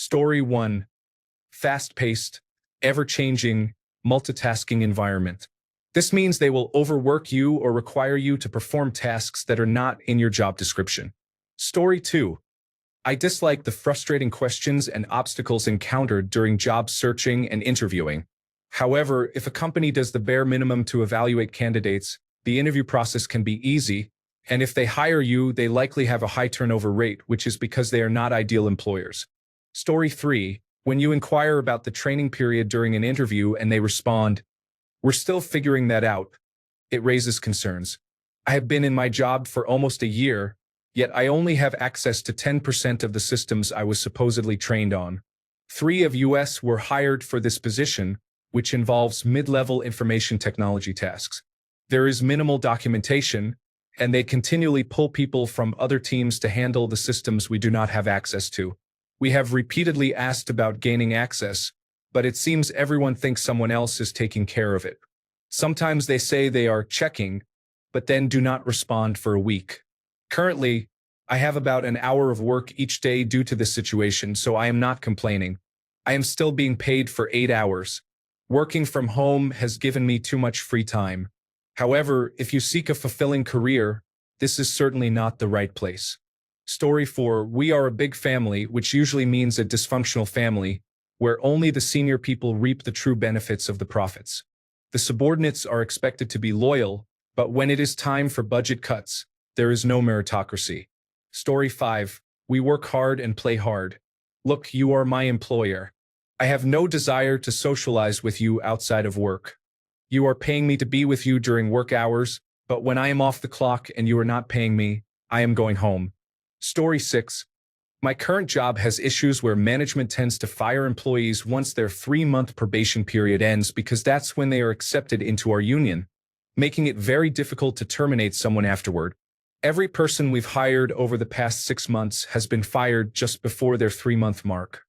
Story 1. Fast-paced, ever-changing, multitasking environment. This means they will overwork you or require you to perform tasks that are not in your job description. Story 2. I dislike the frustrating questions and obstacles encountered during job searching and interviewing. However, if a company does the bare minimum to evaluate candidates, the interview process can be easy, and if they hire you, they likely have a high turnover rate, which is because they are not ideal employers. Story 3. When you inquire about the training period during an interview and they respond, "We're still figuring that out," it raises concerns. I have been in my job for almost a year, yet I only have access to 10% of the systems I was supposedly trained on. 3 of us were hired for this position, which involves mid-level information technology tasks. There is minimal documentation, and they continually pull people from other teams to handle the systems we do not have access to. We have repeatedly asked about gaining access, but it seems everyone thinks someone else is taking care of it. Sometimes they say they are checking, but then do not respond for a week. Currently, I have about an hour of work each day due to this situation, so I am not complaining. I am still being paid for 8 hours. Working from home has given me too much free time. However, if you seek a fulfilling career, this is certainly not the right place. Story 4. We are a big family, which usually means a dysfunctional family, where only the senior people reap the true benefits of the profits. The subordinates are expected to be loyal, but when it is time for budget cuts, there is no meritocracy. Story 5. We work hard and play hard. Look, you are my employer. I have no desire to socialize with you outside of work. You are paying me to be with you during work hours, but when I am off the clock and you are not paying me, I am going home. Story 6. My current job has issues where management tends to fire employees once their 3-month probation period ends because that's when they are accepted into our union, making it very difficult to terminate someone afterward. Every person we've hired over the past 6 months has been fired just before their 3-month mark.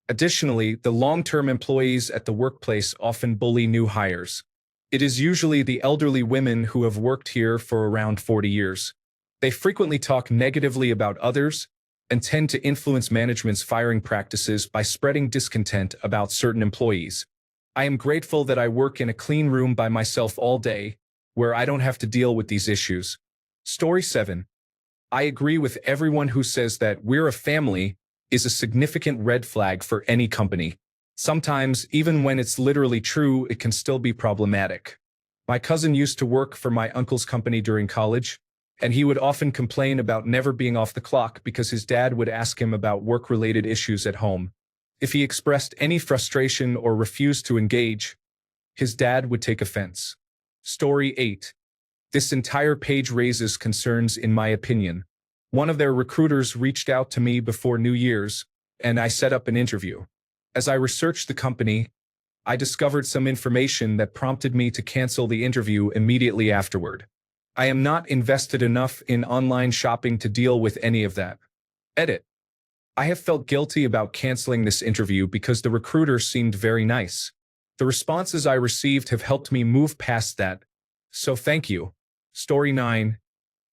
Additionally, the long-term employees at the workplace often bully new hires. It is usually the elderly women who have worked here for around 40 years. They frequently talk negatively about others and tend to influence management's firing practices by spreading discontent about certain employees. I am grateful that I work in a clean room by myself all day, where I don't have to deal with these issues. Story 7. I agree with everyone who says that "we're a family" is a significant red flag for any company. Sometimes, even when it's literally true, it can still be problematic. My cousin used to work for my uncle's company during college, and he would often complain about never being off the clock because his dad would ask him about work-related issues at home. If he expressed any frustration or refused to engage, his dad would take offense. Story 8. This entire page raises concerns in my opinion. One of their recruiters reached out to me before New Year's, and I set up an interview. As I researched the company, I discovered some information that prompted me to cancel the interview immediately afterward. I am not invested enough in online shopping to deal with any of that. Edit. I have felt guilty about canceling this interview because the recruiter seemed very nice. The responses I received have helped me move past that, so thank you. Story 9.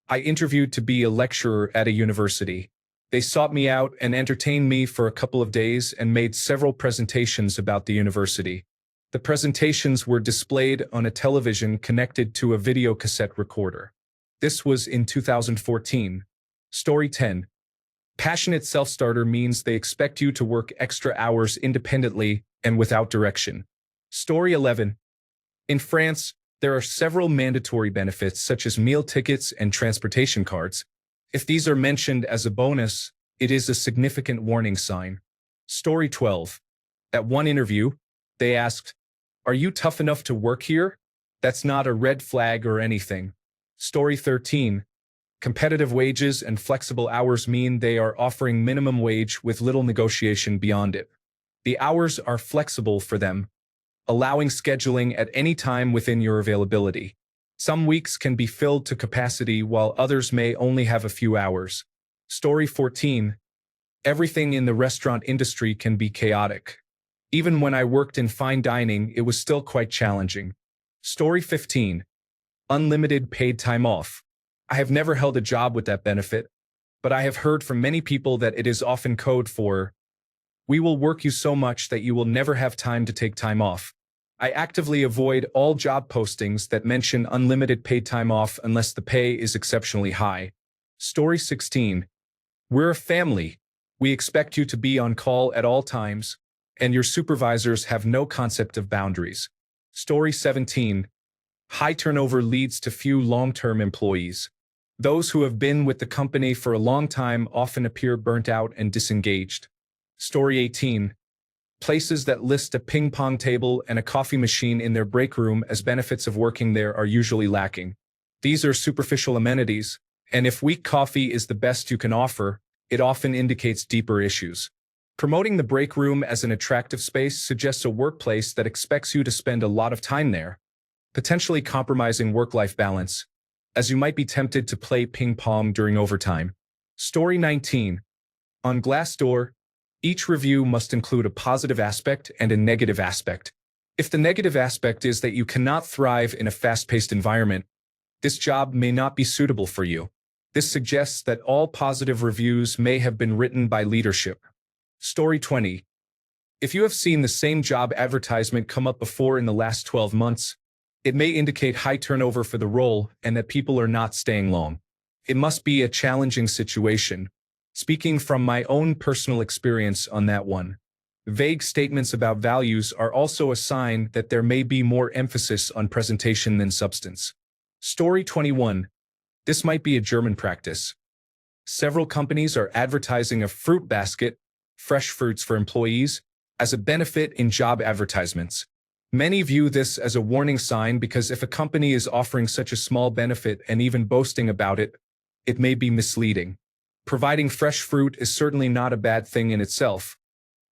I interviewed to be a lecturer at a university. They sought me out and entertained me for a couple of days and made several presentations about the university. The presentations were displayed on a television connected to a video cassette recorder. This was in 2014. Story 10. Passionate self-starter means they expect you to work extra hours independently and without direction. Story 11. In France, there are several mandatory benefits such as meal tickets and transportation cards. If these are mentioned as a bonus, it is a significant warning sign. Story 12. At one interview, they asked, "Are you tough enough to work here?" That's not a red flag or anything. Story 13. Competitive wages and flexible hours mean they are offering minimum wage with little negotiation beyond it. The hours are flexible for them, allowing scheduling at any time within your availability. Some weeks can be filled to capacity while others may only have a few hours. Story 14. Everything in the restaurant industry can be chaotic. Even when I worked in fine dining, it was still quite challenging. Story 15. Unlimited paid time off. I have never held a job with that benefit, but I have heard from many people that it is often code for We will work you so much that you will never have time to take time off. I actively avoid all job postings that mention unlimited paid time off unless the pay is exceptionally high. Story 16. We're a family. We expect you to be on call at all times, and your supervisors have no concept of boundaries. Story 17. High turnover leads to few long-term employees. Those who have been with the company for a long time often appear burnt out and disengaged. Story 18. Places that list a ping pong table and a coffee machine in their break room as benefits of working there are usually lacking. These are superficial amenities, and if weak coffee is the best you can offer, it often indicates deeper issues. Promoting the break room as an attractive space suggests a workplace that expects you to spend a lot of time there, potentially compromising work-life balance, as you might be tempted to play ping pong during overtime. Story 19. On Glassdoor, each review must include a positive aspect and a negative aspect. If the negative aspect is that you cannot thrive in a fast-paced environment, this job may not be suitable for you. This suggests that all positive reviews may have been written by leadership. Story 20. If you have seen the same job advertisement come up before in the last 12 months, it may indicate high turnover for the role and that people are not staying long. It must be a challenging situation. Speaking from my own personal experience on that one, vague statements about values are also a sign that there may be more emphasis on presentation than substance. Story 21. This might be a German practice. Several companies are advertising a fruit basket, fresh fruits for employees, as a benefit in job advertisements. Many view this as a warning sign because if a company is offering such a small benefit and even boasting about it, it may be misleading. Providing fresh fruit is certainly not a bad thing in itself,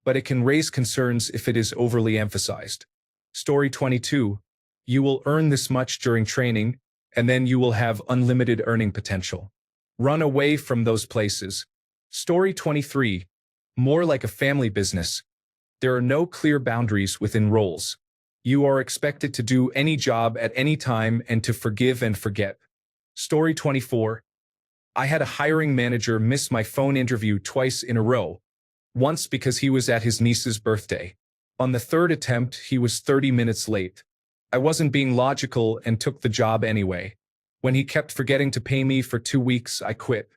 but it can raise concerns if it is overly emphasized. Story 22. You will earn this much during training, and then you will have unlimited earning potential. Run away from those places. Story 23. More like a family business. There are no clear boundaries within roles. You are expected to do any job at any time and to forgive and forget. Story 24. I had a hiring manager miss my phone interview twice in a row. Once because he was at his niece's birthday. On the third attempt, he was 30 minutes late. I wasn't being logical and took the job anyway. When he kept forgetting to pay me for 2 weeks, I quit.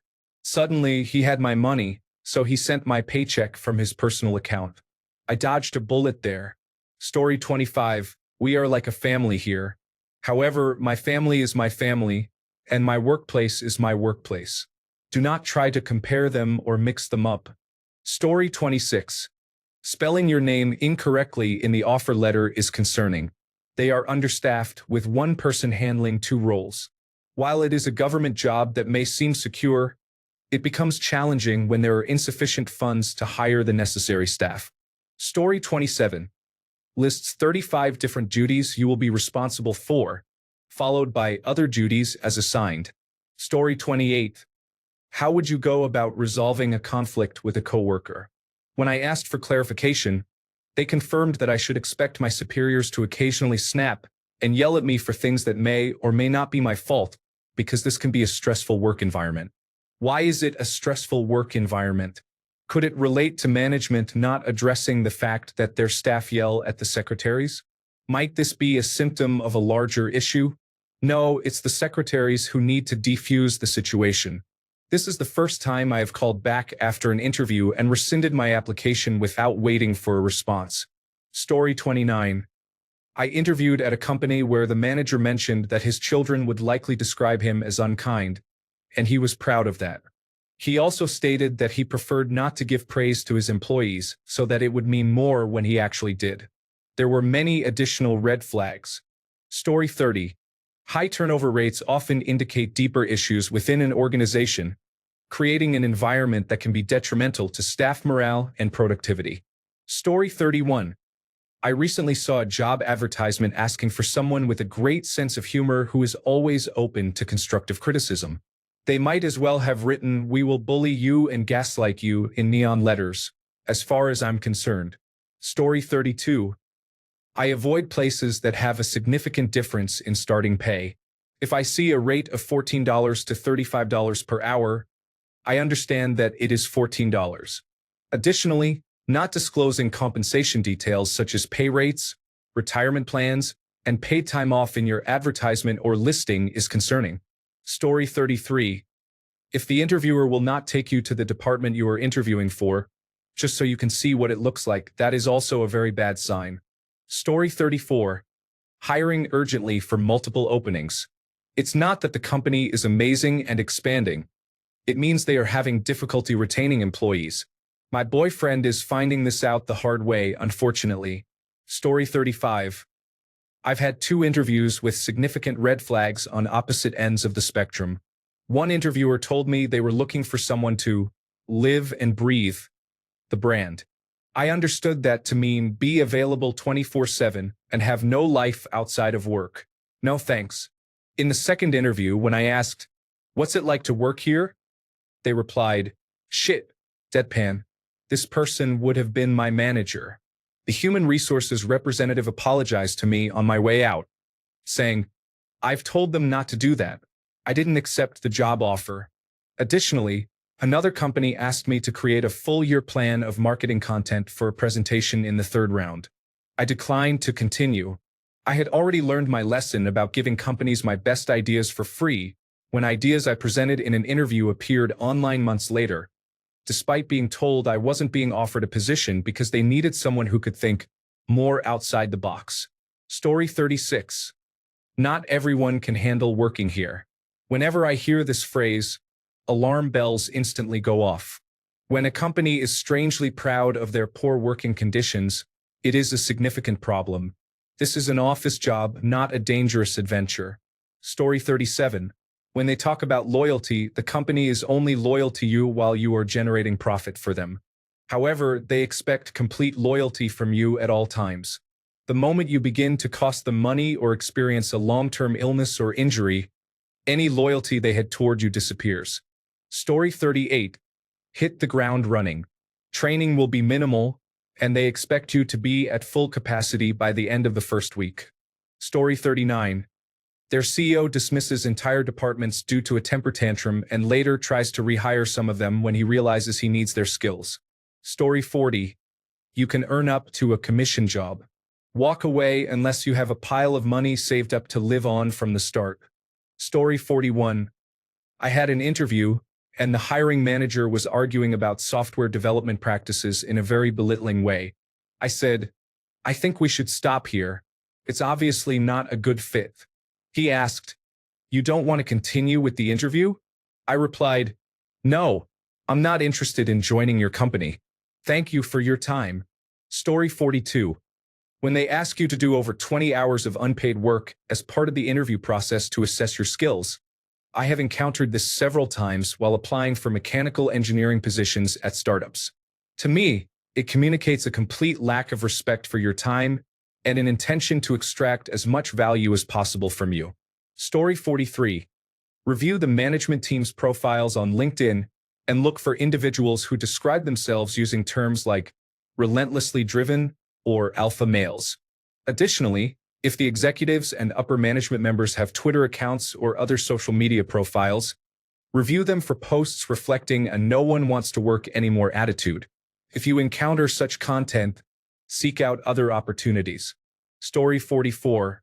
Suddenly, he had my money, so he sent my paycheck from his personal account. I dodged a bullet there. Story 25. We are like a family here. However, my family is my family, and my workplace is my workplace. Do not try to compare them or mix them up. Story 26. Spelling your name incorrectly in the offer letter is concerning. They are understaffed with one person handling 2 roles. While it is a government job that may seem secure, it becomes challenging when there are insufficient funds to hire the necessary staff. Story 27. Lists 35 different duties you will be responsible for, followed by other duties as assigned. Story 28. How would you go about resolving a conflict with a coworker? When I asked for clarification, they confirmed that I should expect my superiors to occasionally snap and yell at me for things that may or may not be my fault, because this can be a stressful work environment. Why is it a stressful work environment? Could it relate to management not addressing the fact that their staff yell at the secretaries? Might this be a symptom of a larger issue? No, it's the secretaries who need to defuse the situation. This is the first time I have called back after an interview and rescinded my application without waiting for a response. Story 29. I interviewed at a company where the manager mentioned that his children would likely describe him as unkind, and he was proud of that. He also stated that he preferred not to give praise to his employees so that it would mean more when he actually did. There were many additional red flags. Story 30. High turnover rates often indicate deeper issues within an organization, creating an environment that can be detrimental to staff morale and productivity. Story 31. I recently saw a job advertisement asking for someone with a great sense of humor who is always open to constructive criticism. They might as well have written, "We will bully you and gaslight you" in neon letters, as far as I'm concerned. Story 32. I avoid places that have a significant difference in starting pay. If I see a rate of $14 to $35 per hour, I understand that it is $14. Additionally, Not disclosing compensation details such as pay rates, retirement plans, and paid time off in your advertisement or listing is concerning. Story 33. If the interviewer will not take you to the department you are interviewing for, just so you can see what it looks like, that is also a very bad sign. Story 34. Hiring urgently for multiple openings. It's not that the company is amazing and expanding. It means they are having difficulty retaining employees. My boyfriend is finding this out the hard way, unfortunately. Story 35. I've had 2 interviews with significant red flags on opposite ends of the spectrum. One interviewer told me they were looking for someone to live and breathe the brand. I understood that to mean be available 24/7 and have no life outside of work. No thanks. In the second interview, when I asked, "What's it like to work here?" they replied, "Shit, deadpan. This person would have been my manager." The human resources representative apologized to me on my way out, saying, "I've told them not to do that. I didn't accept the job offer." Additionally, another company asked me to create a full-year plan of marketing content for a presentation in the 3rd round. I declined to continue. I had already learned my lesson about giving companies my best ideas for free when ideas I presented in an interview appeared online months later, despite being told I wasn't being offered a position because they needed someone who could think more outside the box. Story 36. Not everyone can handle working here. Whenever I hear this phrase, alarm bells instantly go off. When a company is strangely proud of their poor working conditions, it is a significant problem. This is an office job, not a dangerous adventure. Story 37. When they talk about loyalty, the company is only loyal to you while you are generating profit for them. However, they expect complete loyalty from you at all times. The moment you begin to cost them money or experience a long-term illness or injury, any loyalty they had toward you disappears. Story 38. Hit the ground running. Training will be minimal, and they expect you to be at full capacity by the end of the first week. Story 39. Their CEO dismisses entire departments due to a temper tantrum and later tries to rehire some of them when he realizes he needs their skills. Story 40. You can earn up to a commission job. Walk away unless you have a pile of money saved up to live on from the start. Story 41. I had an interview, and the hiring manager was arguing about software development practices in a very belittling way. I said, "I think we should stop here. It's obviously not a good fit." He asked, "You don't want to continue with the interview?" I replied, "No, I'm not interested in joining your company. Thank you for your time." Story 42. When they ask you to do over 20 hours of unpaid work as part of the interview process to assess your skills. I have encountered this several times while applying for mechanical engineering positions at startups. To me, it communicates a complete lack of respect for your time and an intention to extract as much value as possible from you. Story 43. Review the management team's profiles on LinkedIn and look for individuals who describe themselves using terms like relentlessly driven or alpha males. Additionally, if the executives and upper management members have Twitter accounts or other social media profiles, review them for posts reflecting a "no one wants to work anymore" attitude. If you encounter such content, seek out other opportunities. Story 44.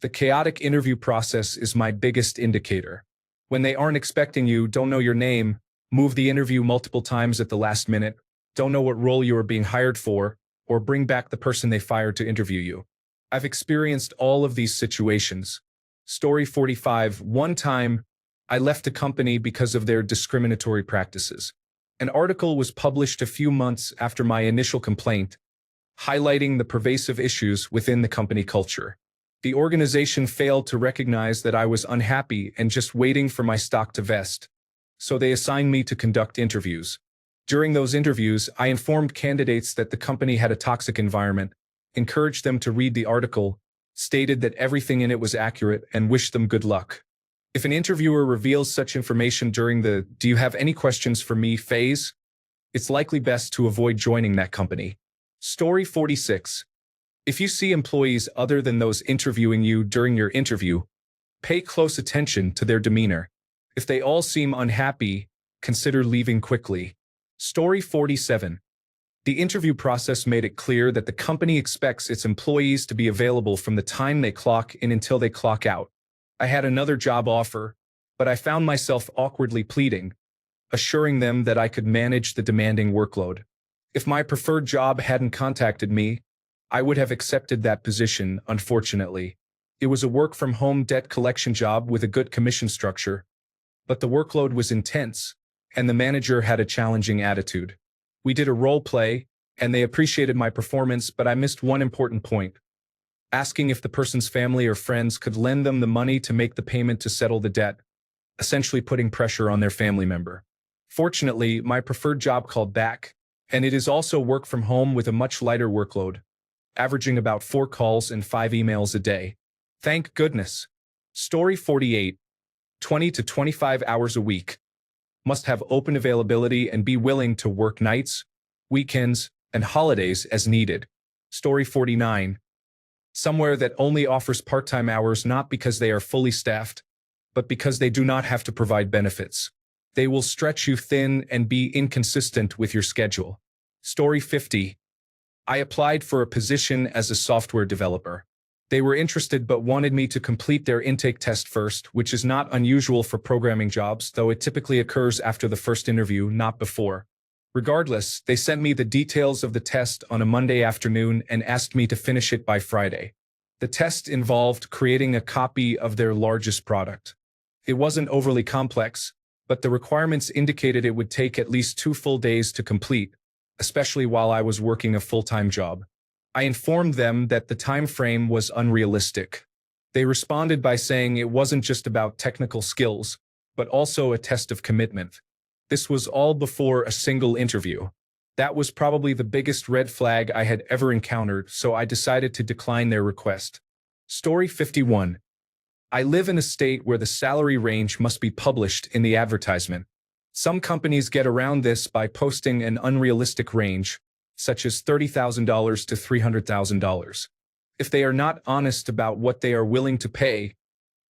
The chaotic interview process is my biggest indicator. When they aren't expecting you, don't know your name, move the interview multiple times at the last minute, don't know what role you are being hired for, or bring back the person they fired to interview you. I've experienced all of these situations. Story 45. One time, I left a company because of their discriminatory practices. An article was published a few months after my initial complaint, highlighting the pervasive issues within the company culture. The organization failed to recognize that I was unhappy and just waiting for my stock to vest, so they assigned me to conduct interviews. During those interviews, I informed candidates that the company had a toxic environment, encouraged them to read the article, stated that everything in it was accurate, and wished them good luck. If an interviewer reveals such information during the "do you have any questions for me" phase, it's likely best to avoid joining that company. Story 46. If you see employees other than those interviewing you during your interview, pay close attention to their demeanor. If they all seem unhappy, consider leaving quickly. Story 47. The interview process made it clear that the company expects its employees to be available from the time they clock in until they clock out. I had another job offer, but I found myself awkwardly pleading, assuring them that I could manage the demanding workload. If my preferred job hadn't contacted me, I would have accepted that position, unfortunately. It was a work-from-home debt collection job with a good commission structure, but the workload was intense, and the manager had a challenging attitude. We did a role play, and they appreciated my performance, but I missed one important point: asking if the person's family or friends could lend them the money to make the payment to settle the debt, essentially putting pressure on their family member. Fortunately, my preferred job called back, and it is also work from home with a much lighter workload, averaging about 4 calls and 5 emails a day. Thank goodness. Story 48. 20 to 25 hours a week. Must have open availability and be willing to work nights, weekends, and holidays as needed. Story 49. Somewhere that only offers part-time hours not because they are fully staffed, but because they do not have to provide benefits. They will stretch you thin and be inconsistent with your schedule. Story 50. I applied for a position as a software developer. They were interested but wanted me to complete their intake test first, which is not unusual for programming jobs, though it typically occurs after the first interview, not before. Regardless, they sent me the details of the test on a Monday afternoon and asked me to finish it by Friday. The test involved creating a copy of their largest product. It wasn't overly complex, but the requirements indicated it would take at least 2 full days to complete, especially while I was working a full-time job. I informed them that the time frame was unrealistic. They responded by saying it wasn't just about technical skills, but also a test of commitment. This was all before a single interview. That was probably the biggest red flag I had ever encountered, so I decided to decline their request. Story 51. I live in a state where the salary range must be published in the advertisement. Some companies get around this by posting an unrealistic range, such as $30,000 to $300,000. If they are not honest about what they are willing to pay,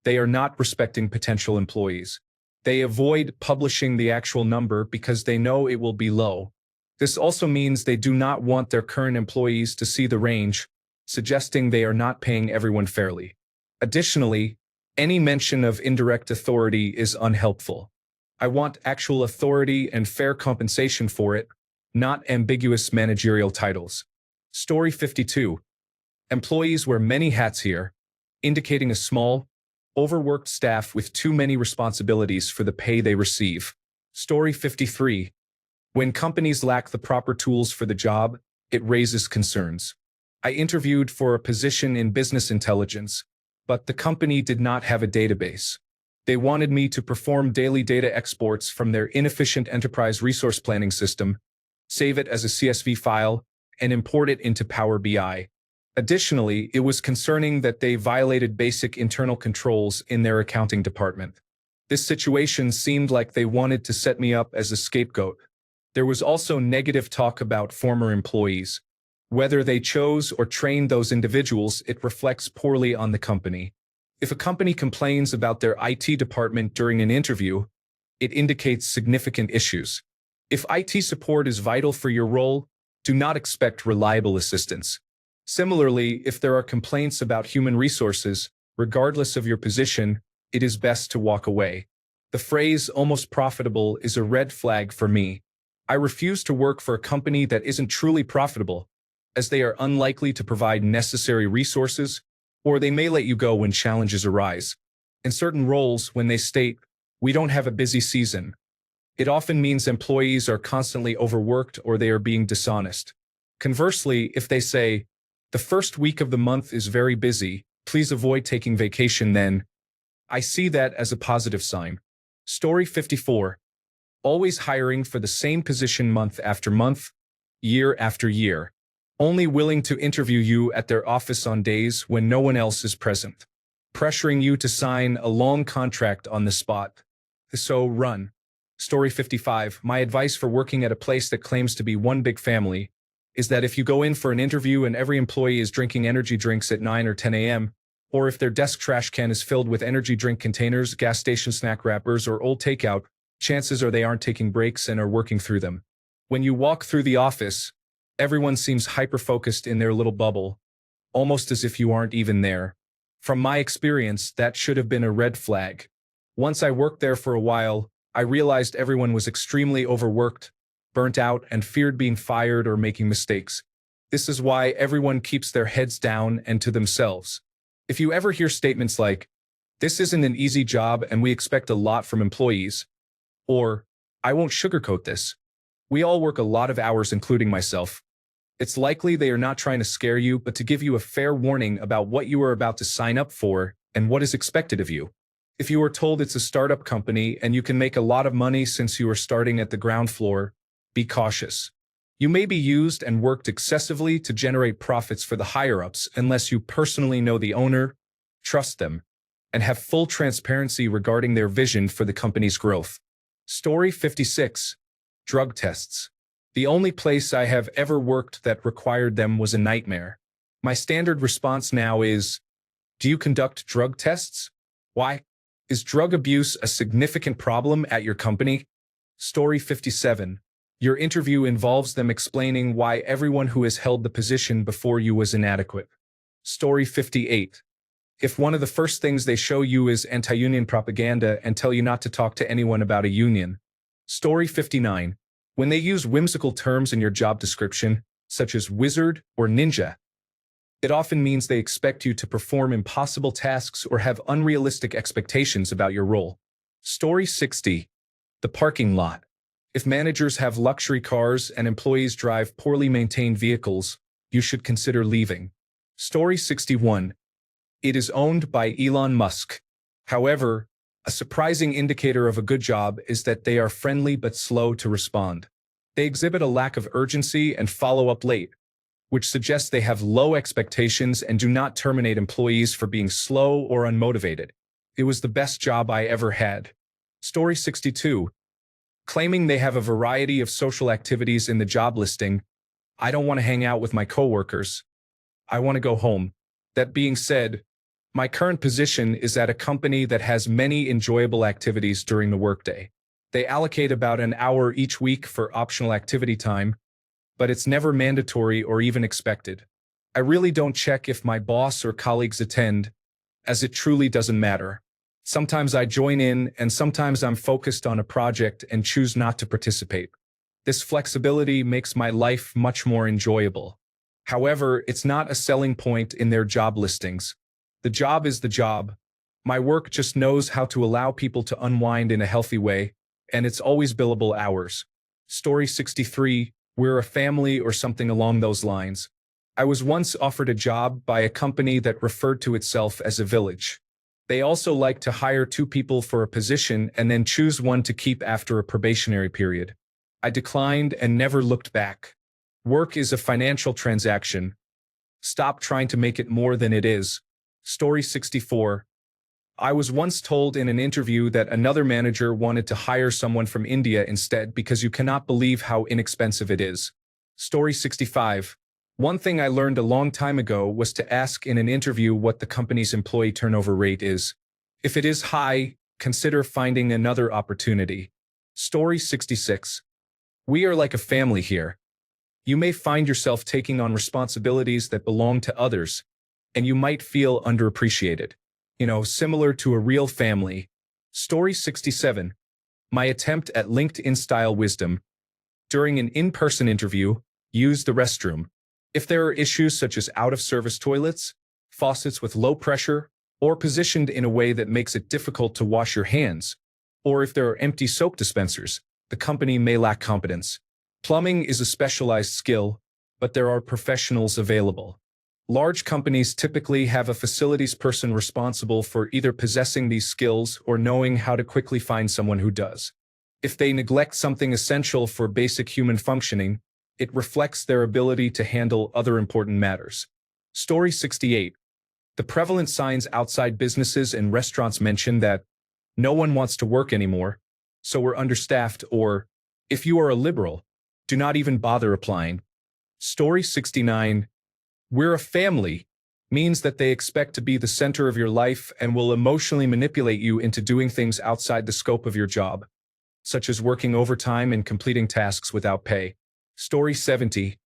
they are not respecting potential employees. They avoid publishing the actual number because they know it will be low. This also means they do not want their current employees to see the range, suggesting they are not paying everyone fairly. Additionally, any mention of indirect authority is unhelpful. I want actual authority and fair compensation for it, not ambiguous managerial titles. Story 52. Employees wear many hats here, indicating a small, overworked staff with too many responsibilities for the pay they receive. Story 53. When companies lack the proper tools for the job, it raises concerns. I interviewed for a position in business intelligence, but the company did not have a database. They wanted me to perform daily data exports from their inefficient enterprise resource planning system, save it as a CSV file, and import it into Power BI. Additionally, it was concerning that they violated basic internal controls in their accounting department. This situation seemed like they wanted to set me up as a scapegoat. There was also negative talk about former employees. Whether they chose or trained those individuals, it reflects poorly on the company. If a company complains about their IT department during an interview, it indicates significant issues. If IT support is vital for your role, do not expect reliable assistance. Similarly, if there are complaints about human resources, regardless of your position, it is best to walk away. The phrase "almost profitable" is a red flag for me. I refuse to work for a company that isn't truly profitable, as they are unlikely to provide necessary resources, or they may let you go when challenges arise. In certain roles, when they state, "We don't have a busy season," it often means employees are constantly overworked or they are being dishonest. Conversely, if they say, "The first week of the month is very busy, please avoid taking vacation then," I see that as a positive sign. Story 54. Always hiring for the same position month after month, year after year. Only willing to interview you at their office on days when no one else is present. Pressuring you to sign a long contract on the spot. So run. Story 55. My advice for working at a place that claims to be one big family is that if you go in for an interview and every employee is drinking energy drinks at 9 or 10 a.m., or if their desk trash can is filled with energy drink containers, gas station snack wrappers, or old takeout, chances are they aren't taking breaks and are working through them. When you walk through the office, Everyone seems hyper-focused in their little bubble, almost as if you aren't even there. From my experience, that should have been a red flag. Once I worked there for a while, I realized everyone was extremely overworked, burnt out, and feared being fired or making mistakes. This is why everyone keeps their heads down and to themselves. If you ever hear statements like, "This isn't an easy job and we expect a lot from employees," or, "I won't sugarcoat this. We all work a lot of hours, including myself," it's likely they are not trying to scare you, but to give you a fair warning about what you are about to sign up for and what is expected of you. If you are told it's a startup company and you can make a lot of money since you are starting at the ground floor, be cautious. You may be used and worked excessively to generate profits for the higher-ups unless you personally know the owner, trust them, and have full transparency regarding their vision for the company's growth. Story 56. Drug tests. The only place I have ever worked that required them was a nightmare. My standard response now is, "Do you conduct drug tests? Why? Is drug abuse a significant problem at your company?" Story 57. Your interview involves them explaining why everyone who has held the position before you was inadequate. Story 58. If one of the first things they show you is anti-union propaganda and tell you not to talk to anyone about a union. Story 59. When they use whimsical terms in your job description, such as wizard or ninja, it often means they expect you to perform impossible tasks or have unrealistic expectations about your role. Story 60. The parking lot. If managers have luxury cars and employees drive poorly maintained vehicles, you should consider leaving. Story 61. It is owned by Elon Musk. However, a surprising indicator of a good job is that they are friendly but slow to respond. They exhibit a lack of urgency and follow up late, which suggests they have low expectations and do not terminate employees for being slow or unmotivated. It was the best job I ever had. Story 62. Claiming they have a variety of social activities in the job listing. I don't want to hang out with my coworkers. I want to go home. That being said, my current position is at a company that has many enjoyable activities during the workday. They allocate about an hour each week for optional activity time, but it's never mandatory or even expected. I really don't check if my boss or colleagues attend, as it truly doesn't matter. Sometimes I join in, and sometimes I'm focused on a project and choose not to participate. This flexibility makes my life much more enjoyable. However, it's not a selling point in their job listings. The job is the job. My work just knows how to allow people to unwind in a healthy way, and it's always billable hours. Story 63. We're a family or something along those lines. I was once offered a job by a company that referred to itself as a village. They also like to hire 2 people for a position and then choose one to keep after a probationary period. I declined and never looked back. Work is a financial transaction. Stop trying to make it more than it is. Story 64. I was once told in an interview that another manager wanted to hire someone from India instead because you cannot believe how inexpensive it is. Story 65. One thing I learned a long time ago was to ask in an interview what the company's employee turnover rate is. If it is high, consider finding another opportunity. Story 66. We are like a family here. You may find yourself taking on responsibilities that belong to others, and you might feel underappreciated. Similar to a real family. Story 67. My attempt at LinkedIn-style wisdom. During an in-person interview, use the restroom. If there are issues such as out-of-service toilets, faucets with low pressure, or positioned in a way that makes it difficult to wash your hands, or if there are empty soap dispensers, the company may lack competence. Plumbing is a specialized skill, but there are professionals available. Large companies typically have a facilities person responsible for either possessing these skills or knowing how to quickly find someone who does. If they neglect something essential for basic human functioning, it reflects their ability to handle other important matters. Story 68. The prevalent signs outside businesses and restaurants mention that no one wants to work anymore, so we're understaffed, or, if you are a liberal, do not even bother applying. Story 69. We're a family means that they expect to be the center of your life and will emotionally manipulate you into doing things outside the scope of your job, such as working overtime and completing tasks without pay. Story 70.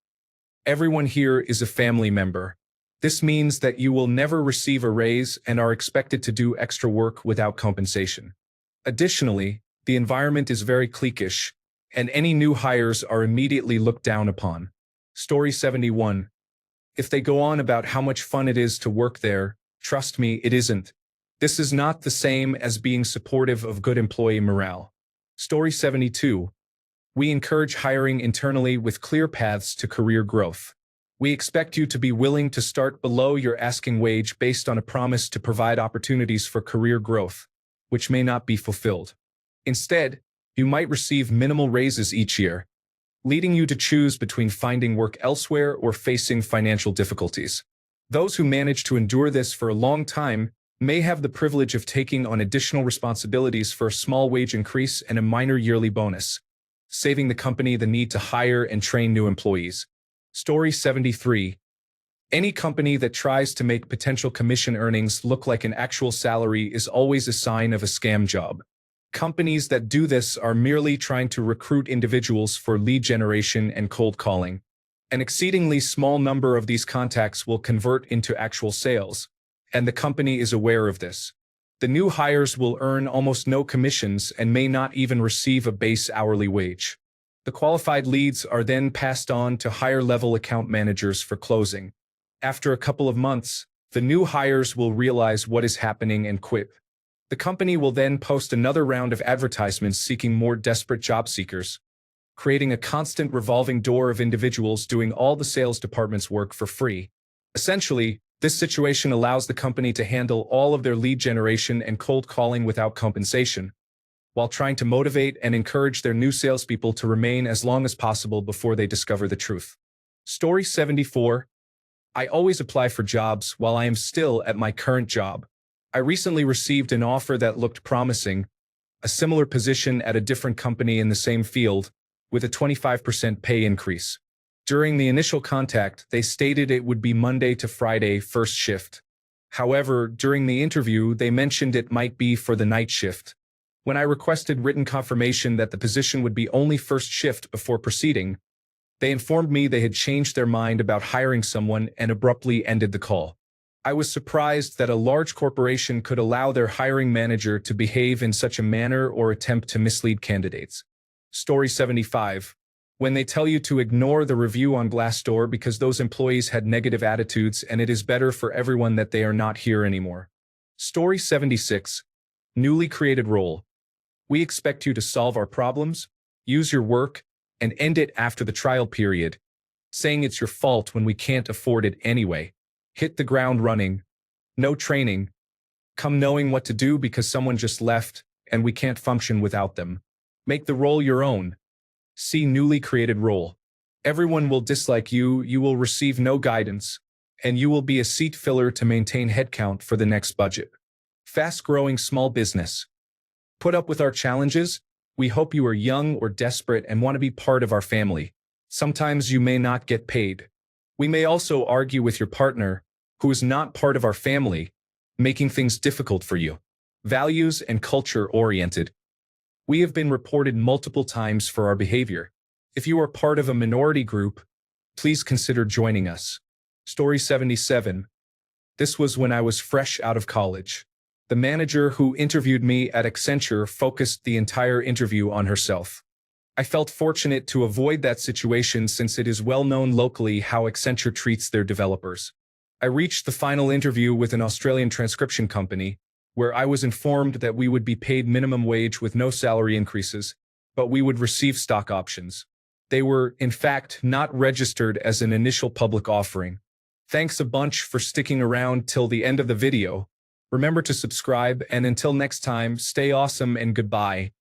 Everyone here is a family member. This means that you will never receive a raise and are expected to do extra work without compensation. Additionally, the environment is very cliquish, and any new hires are immediately looked down upon. Story 71. If they go on about how much fun it is to work there, trust me, it isn't. This is not the same as being supportive of good employee morale. Story 72. We encourage hiring internally with clear paths to career growth. We expect you to be willing to start below your asking wage based on a promise to provide opportunities for career growth, which may not be fulfilled. Instead, you might receive minimal raises each year, leading you to choose between finding work elsewhere or facing financial difficulties. Those who manage to endure this for a long time may have the privilege of taking on additional responsibilities for a small wage increase and a minor yearly bonus, saving the company the need to hire and train new employees. Story 73. Any company that tries to make potential commission earnings look like an actual salary is always a sign of a scam job. Companies that do this are merely trying to recruit individuals for lead generation and cold calling. An exceedingly small number of these contacts will convert into actual sales, and the company is aware of this. The new hires will earn almost no commissions and may not even receive a base hourly wage. The qualified leads are then passed on to higher-level account managers for closing. After a couple of months, the new hires will realize what is happening and quit. The company will then post another round of advertisements seeking more desperate job seekers, creating a constant revolving door of individuals doing all the sales department's work for free. Essentially, this situation allows the company to handle all of their lead generation and cold calling without compensation, while trying to motivate and encourage their new salespeople to remain as long as possible before they discover the truth. Story 74. I always apply for jobs while I am still at my current job. I recently received an offer that looked promising, a similar position at a different company in the same field, with a 25% pay increase. During the initial contact, they stated it would be Monday to Friday first shift. However, during the interview, they mentioned it might be for the night shift. When I requested written confirmation that the position would be only first shift before proceeding, they informed me they had changed their mind about hiring someone and abruptly ended the call. I was surprised that a large corporation could allow their hiring manager to behave in such a manner or attempt to mislead candidates. Story 75. When they tell you to ignore the review on Glassdoor because those employees had negative attitudes and it is better for everyone that they are not here anymore. Story 76. Newly created role. We expect you to solve our problems, use your work, and end it after the trial period, saying it's your fault when we can't afford it anyway. Hit the ground running. No training. Come knowing what to do because someone just left and we can't function without them. Make the role your own. See newly created role. Everyone will dislike you, you will receive no guidance, and you will be a seat filler to maintain headcount for the next budget. Fast-growing small business. Put up with our challenges. We hope you are young or desperate and want to be part of our family. Sometimes you may not get paid. We may also argue with your partner, who is not part of our family, making things difficult for you. Values and culture-oriented. We have been reported multiple times for our behavior. If you are part of a minority group, please consider joining us. Story 77. This was when I was fresh out of college. The manager who interviewed me at Accenture focused the entire interview on herself. I felt fortunate to avoid that situation since it is well known locally how Accenture treats their developers. I reached the final interview with an Australian transcription company, where I was informed that we would be paid minimum wage with no salary increases, but we would receive stock options. They were, in fact, not registered as an initial public offering. Thanks a bunch for sticking around till the end of the video. Remember to subscribe, and until next time, stay awesome and goodbye.